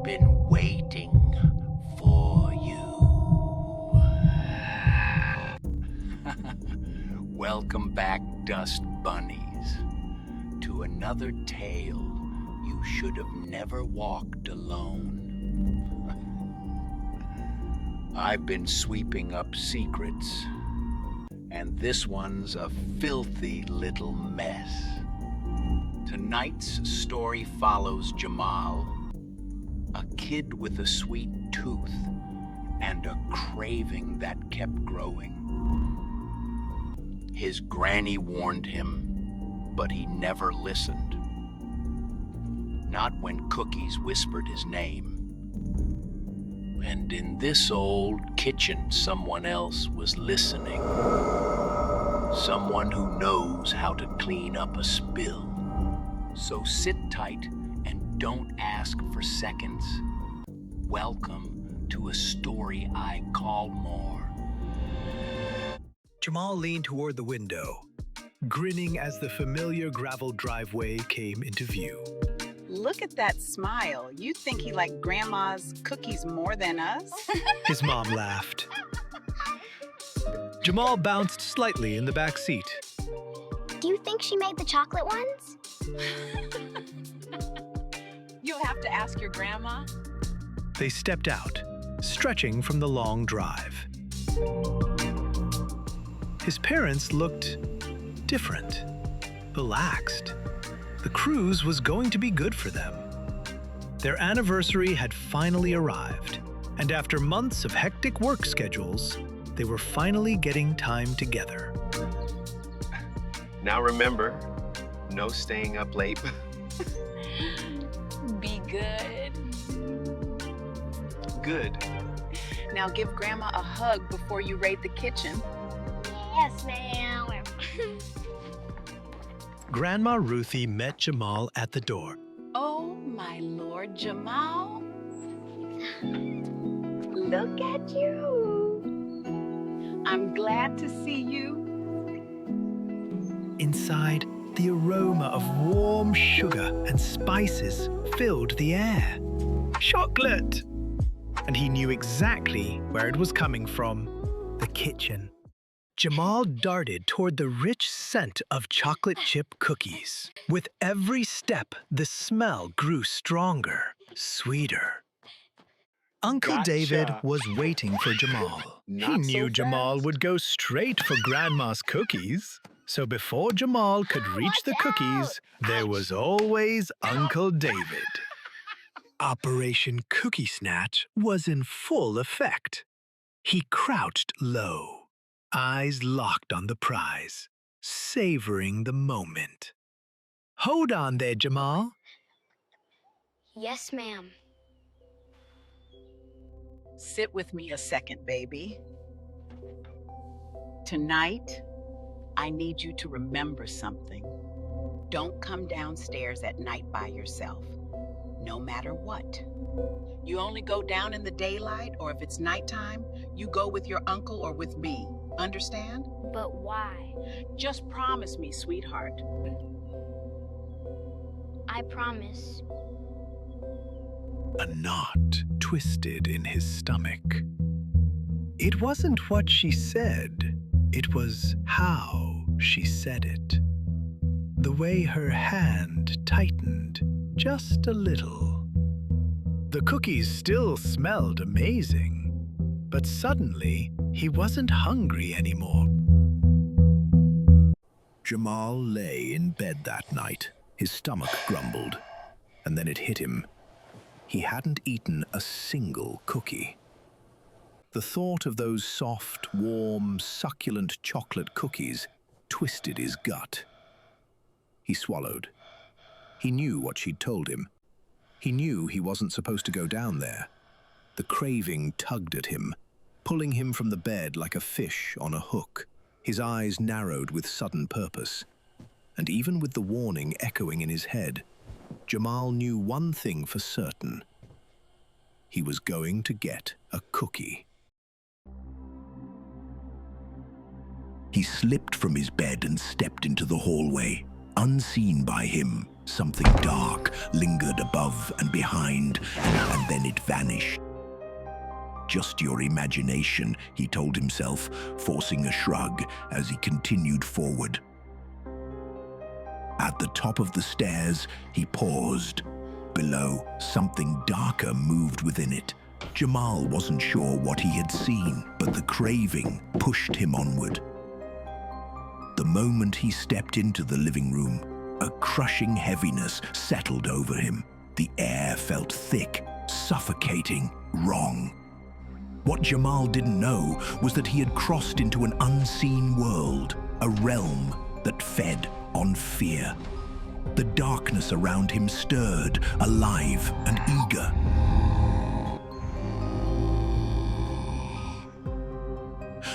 been waiting for you. Welcome back, dust bunnies, to another tale you should have never walked alone. I've been sweeping up secrets, and this one's a filthy little mess. Tonight's story follows Jamal, a kid with a sweet tooth and a craving that kept growing. His granny warned him, but he never listened. Not when Cookies whispered his name. And in this old kitchen, someone else was listening. Someone who knows how to clean up a spill. So sit tight and don't ask for seconds. Welcome to a story I call more. Jamal leaned toward the window, grinning as the familiar gravel driveway came into view. Look at that smile. You think he liked Grandma's cookies more than us? His mom laughed. Jamal bounced slightly in the back seat. Do you think she made the chocolate ones? You'll have to ask your grandma. They stepped out, stretching from the long drive. His parents looked different, relaxed. The cruise was going to be good for them. Their anniversary had finally arrived, and after months of hectic work schedules, they were finally getting time together. Now remember, no staying up late. Be good. Good. Now give Grandma a hug before you raid the kitchen. Yes, ma'am. Grandma Ruthie met Jamal at the door. Oh, my Lord, Jamal. Look at you. I'm glad to see you. Inside, the aroma of warm sugar and spices filled the air. Chocolate! And he knew exactly where it was coming from, the kitchen. Jamal darted toward the rich scent of chocolate chip cookies. With every step, the smell grew stronger, sweeter. Uncle Gotcha. David was waiting for Jamal. He Not knew so Jamal fast. would go straight for Grandma's cookies. So before Jamal could reach the cookies, there was always Uncle David. Operation Cookie Snatch was in full effect. He crouched low, eyes locked on the prize, savoring the moment. Hold on there, Jamal. Yes, ma'am. Sit with me a second, baby. Tonight, I need you to remember something. Don't come downstairs at night by yourself, no matter what. You only go down in the daylight, or if it's nighttime, you go with your uncle or with me. Understand? But why? Just promise me, sweetheart. I promise. A knot twisted in his stomach. It wasn't what she said, it was how she said it. The way her hand tightened just a little. The cookies still smelled amazing, but suddenly he wasn't hungry anymore. Jamal lay in bed that night. His stomach grumbled, and then it hit him. He hadn't eaten a single cookie. The thought of those soft, warm, succulent chocolate cookies twisted his gut. He swallowed. He knew what she'd told him. He knew he wasn't supposed to go down there. The craving tugged at him, pulling him from the bed like a fish on a hook. His eyes narrowed with sudden purpose. And even with the warning echoing in his head, Jamal knew one thing for certain. He was going to get a cookie. He slipped from his bed and stepped into the hallway. Unseen by him, something dark lingered above and behind, and then it vanished. Just your imagination, he told himself, forcing a shrug as he continued forward. At the top of the stairs, he paused. Below, something darker moved within it. Jamal wasn't sure what he had seen, but the craving pushed him onward. The moment he stepped into the living room, a crushing heaviness settled over him. The air felt thick, suffocating, wrong. What Jamal didn't know was that he had crossed into an unseen world, a realm that fed on fear. The darkness around him stirred, alive and eager.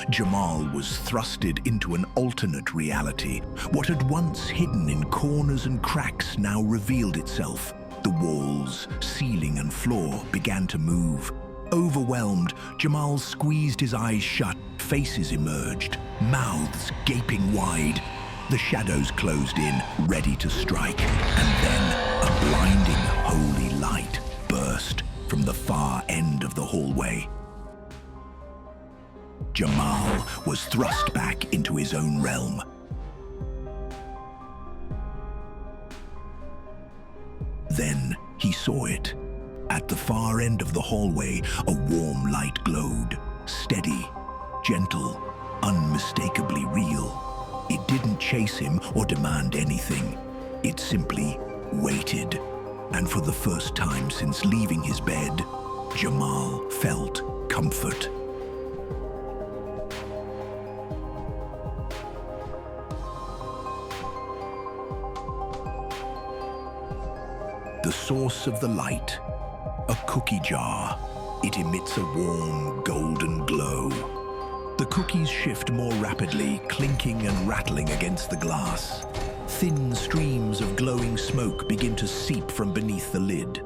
Jamal was thrusted into an alternate reality. What had once hidden in corners and cracks now revealed itself. The walls, ceiling and floor began to move. Overwhelmed, Jamal squeezed his eyes shut. Faces emerged, mouths gaping wide. The shadows closed in, ready to strike. And then a blinding holy light burst from the far end of the hallway. Jamal was thrust back into his own realm. Then he saw it. At the far end of the hallway, a warm light glowed. Steady, gentle, unmistakably real. It didn't chase him or demand anything. It simply waited. And for the first time since leaving his bed, Jamal felt comfort. The source of the light, a cookie jar. It emits a warm, golden glow. The cookies shift more rapidly, clinking and rattling against the glass. Thin streams of glowing smoke begin to seep from beneath the lid.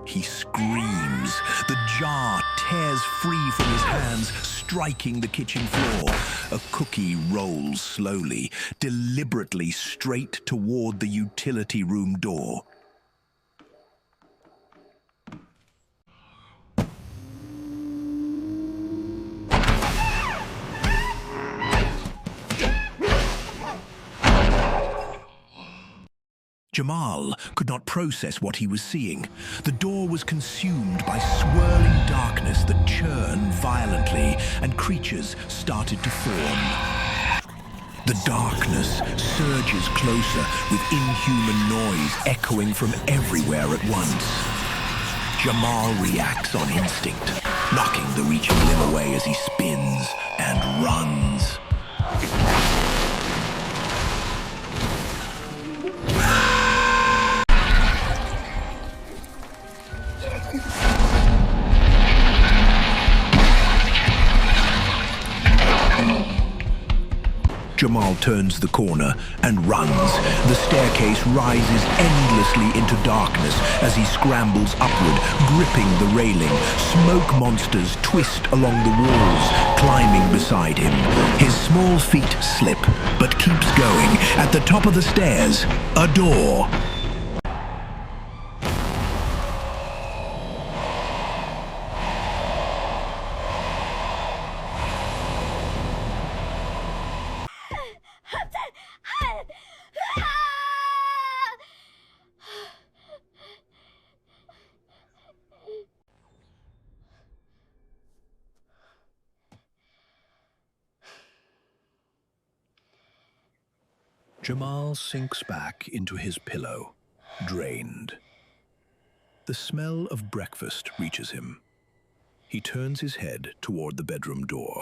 He screams. The jar tears free from his hands, striking the kitchen floor. A cookie rolls slowly, deliberately straight toward the utility room door. Jamal could not process what he was seeing. The door was consumed by swirling darkness that churned violently, and creatures started to form. The darkness surges closer with inhuman noise echoing from everywhere at once. Jamal reacts on instinct, knocking the reaching limb away as he spins and runs. Jamal turns the corner and runs. The staircase rises endlessly into darkness as he scrambles upward, gripping the railing. Smoke monsters twist along the walls, climbing beside him. His small feet slip, but keeps going. At the top of the stairs, a door. Jamal sinks back into his pillow, drained. The smell of breakfast reaches him. He turns his head toward the bedroom door.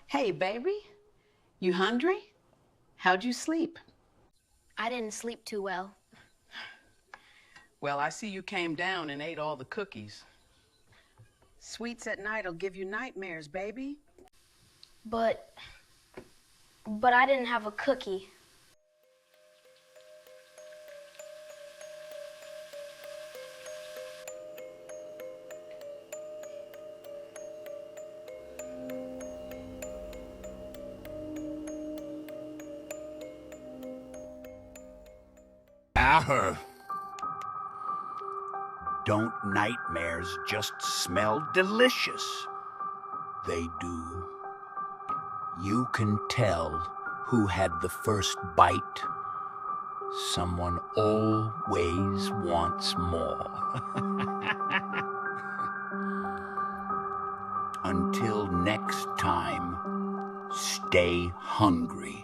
Hey, baby. You hungry? How'd you sleep? I didn't sleep too well. Well, I see you came down and ate all the cookies. Sweets at night will give you nightmares, baby. But I didn't have a cookie. Don't nightmares just smell delicious? They do. You can tell who had the first bite. Someone always wants more. Until next time, stay hungry.